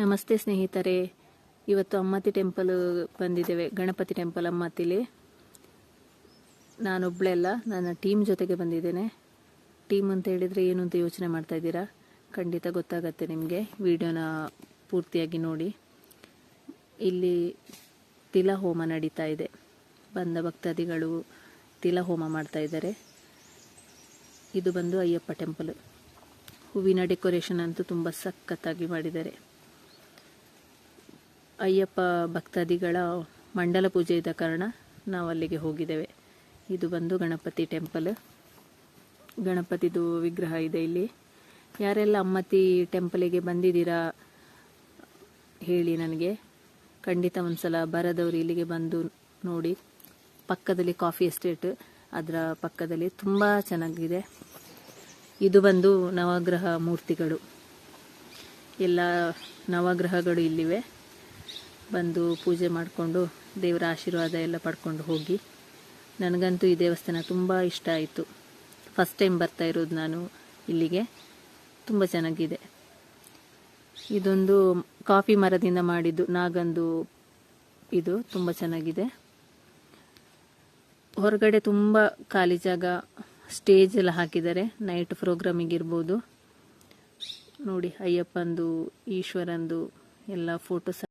ನಮಸ್ತೆ ಸ್ನೇಹಿತರೆ, ಇವತ್ತು ಅಮ್ಮತ್ತಿ ಟೆಂಪಲ್ ಬಂದಿದ್ದೇವೆ. ಗಣಪತಿ ಟೆಂಪಲ್ ಅಮ್ಮತ್ತಿಲಿ. ನಾನೊಬ್ಬಳೇ ಅಲ್ಲ, ನನ್ನ ಟೀಮ್ ಜೊತೆಗೆ ಬಂದಿದ್ದೇನೆ. ಟೀಮ್ ಅಂತ ಹೇಳಿದರೆ ಏನು ಅಂತ ಯೋಚನೆ ಮಾಡ್ತಾ ಇದ್ದೀರಾ? ಖಂಡಿತ ಗೊತ್ತಾಗತ್ತೆ ನಿಮಗೆ. ವಿಡಿಯೋನ ಪೂರ್ತಿಯಾಗಿ ನೋಡಿ. ಇಲ್ಲಿ ತಿಲ ಹೋಮ ನಡೀತಾ ಇದೆ. ಬಂದ ಭಕ್ತಾದಿಗಳು ತಿಲ ಹೋಮ ಮಾಡ್ತಾ ಇದ್ದಾರೆ. ಇದು ಬಂದು ಅಯ್ಯಪ್ಪ ಟೆಂಪಲ್. ಹೂವಿನ ಡೆಕೋರೇಷನ್ ಅಂತೂ ತುಂಬ ಸಖತ್ತಾಗಿ ಮಾಡಿದ್ದಾರೆ. ಅಯ್ಯಪ್ಪ ಭಕ್ತಾದಿಗಳ ಮಂಡಲ ಪೂಜೆ ಇದ್ದ ಕಾರಣ ನಾವು ಅಲ್ಲಿಗೆ ಹೋಗಿದ್ದೇವೆ. ಇದು ಬಂದು ಗಣಪತಿ ಟೆಂಪಲ್. ಗಣಪತಿದು ವಿಗ್ರಹ ಇದೆ ಇಲ್ಲಿ. ಯಾರೆಲ್ಲ ಅಮ್ಮತ್ತಿ ಟೆಂಪಲಿಗೆ ಬಂದಿದ್ದೀರಾ ಹೇಳಿ ನನಗೆ. ಖಂಡಿತ ಒಂದ್ಸಲ ಬರದವರು ಇಲ್ಲಿಗೆ ಬಂದು ನೋಡಿ. ಪಕ್ಕದಲ್ಲಿ ಕಾಫಿ ಎಸ್ಟೇಟ್, ಅದರ ಪಕ್ಕದಲ್ಲಿ ತುಂಬ ಚೆನ್ನಾಗಿದೆ. ಇದು ಬಂದು ನವಗ್ರಹ ಮೂರ್ತಿಗಳು. ಎಲ್ಲ ನವಗ್ರಹಗಳು ಇಲ್ಲಿವೆ. ಬಂದು ಪೂಜೆ ಮಾಡಿಕೊಂಡು ದೇವರ ಆಶೀರ್ವಾದ ಎಲ್ಲ ಪಡ್ಕೊಂಡು ಹೋಗಿ. ನನಗಂತೂ ಈ ದೇವಸ್ಥಾನ ತುಂಬ ಇಷ್ಟ ಆಯಿತು. ಫಸ್ಟ್ ಟೈಮ್ ಬರ್ತಾ ಇರೋದು ನಾನು ಇಲ್ಲಿಗೆ. ತುಂಬ ಚೆನ್ನಾಗಿದೆ. ಇದೊಂದು ಕಾಫಿ ಮರದಿಂದ ಮಾಡಿದ್ದು ನಾಗಂದು. ಇದು ತುಂಬ ಚೆನ್ನಾಗಿದೆ. ಹೊರಗಡೆ ತುಂಬ ಖಾಲಿ ಜಾಗ, ಸ್ಟೇಜ್ ಎಲ್ಲ ಹಾಕಿದ್ದಾರೆ. ನೈಟ್ ಪ್ರೋಗ್ರಾಮಿಗೆ ಇರ್ಬೋದು. ನೋಡಿ, ಅಯ್ಯಪ್ಪಂದು ಈಶ್ವರಂದು ಎಲ್ಲ ಫೋಟೋಸ್.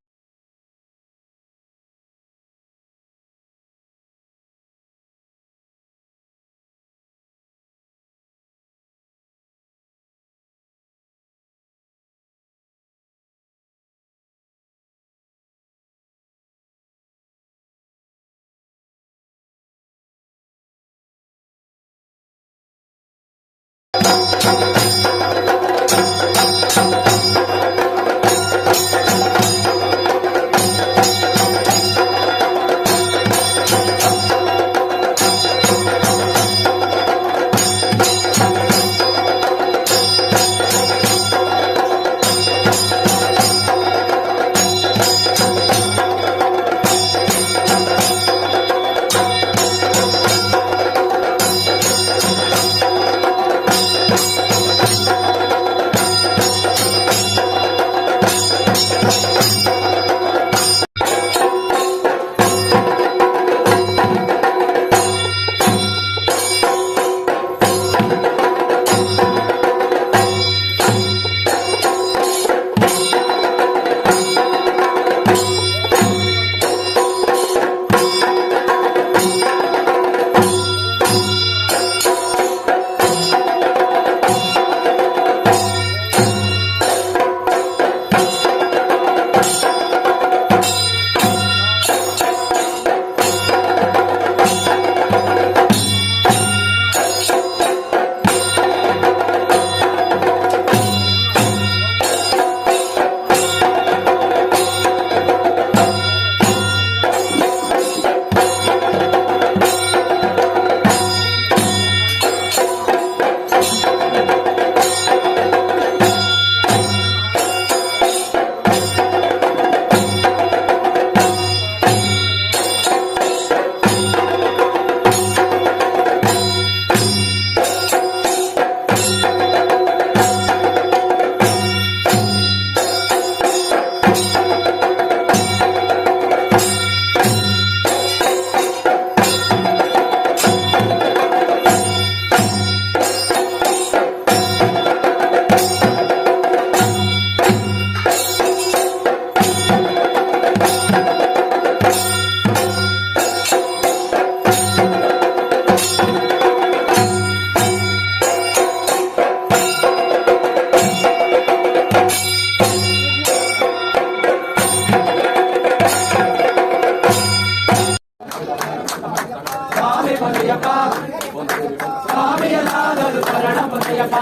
ಸ್ವಾಮಿಯನಾದರೂ ಶರಣ ಪೊನ್ನಯ್ಯಪ್ಪ,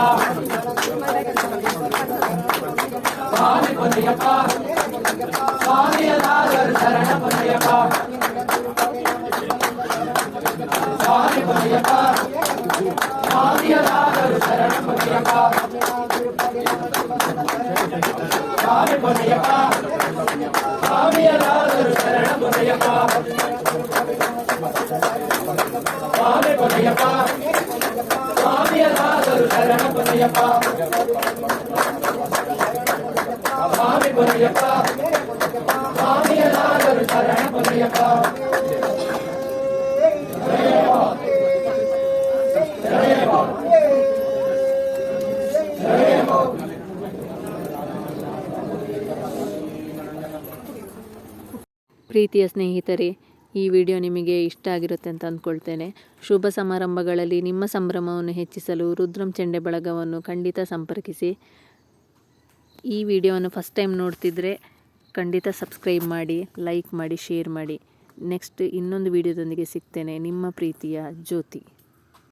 ಸ್ವಾಮಿ ಪೊನ್ನಯ್ಯಪ್ಪ, ಸ್ವಾಮಿಯನಾದರೂ ಶರಣ ಪೊನ್ನಯ್ಯಪ್ಪ, ಸ್ವಾಮಿ ಪೊನ್ನಯ್ಯಪ್ಪ, ಸ್ವಾಮಿಯನಾದರೂ ಶರಣ ಪೊನ್ನಯ್ಯಪ್ಪ, ಸ್ವಾಮಿ ಪೊನ್ನಯ್ಯಪ್ಪ, ಸ್ವಾಮಿಯನಾದರೂ ಶರಣ ಪೊನ್ನಯ್ಯಪ್ಪ, ಸ್ವಾಮಿ ಪೊನ್ನಯ್ಯಪ್ಪ, ಸ್ವಾಮಿಯನಾದರೂ ಶರಣ ಪೊನ್ನಯ್ಯಪ್ಪ, ಸ್ವಾಮಿ ಕೊನೆಯಪ್ಪ ಸ್ವಾಮಿಯನಾದರೂ ಶರಣ ಕೊನೆಯಪ್ಪ ಪ್ರೀತಿಯ ಸ್ನೇಹಿತರೆ, ಈ ವಿಡಿಯೋ ನಿಮಗೆ ಇಷ್ಟ ಆಗಿರುತ್ತೆ ಅಂತ ಅಂದ್ಕೊಳ್ತೇನೆ. ಶುಭ ಸಮಾರಂಭಗಳಲ್ಲಿ ನಿಮ್ಮ ಸಂಭ್ರಮವನ್ನು ಹೆಚ್ಚಿಸಲು ರುದ್ರಂ ಚೆಂಡೆ ಬಳಗವನ್ನು ಖಂಡಿತ ಸಂಪರ್ಕಿಸಿ. ಈ ವಿಡಿಯೋವನ್ನು ಫಸ್ಟ್ ಟೈಮ್ ನೋಡ್ತಿದ್ರೆ ಖಂಡಿತ ಸಬ್ಸ್ಕ್ರೈಬ್ ಮಾಡಿ, ಲೈಕ್ ಮಾಡಿ, ಶೇರ್ ಮಾಡಿ. ನೆಕ್ಸ್ಟ್ ಇನ್ನೊಂದು ವಿಡಿಯೋದೊಂದಿಗೆ ಸಿಗ್ತೇನೆ. ನಿಮ್ಮ ಪ್ರೀತಿಯ ಜ್ಯೋತಿ.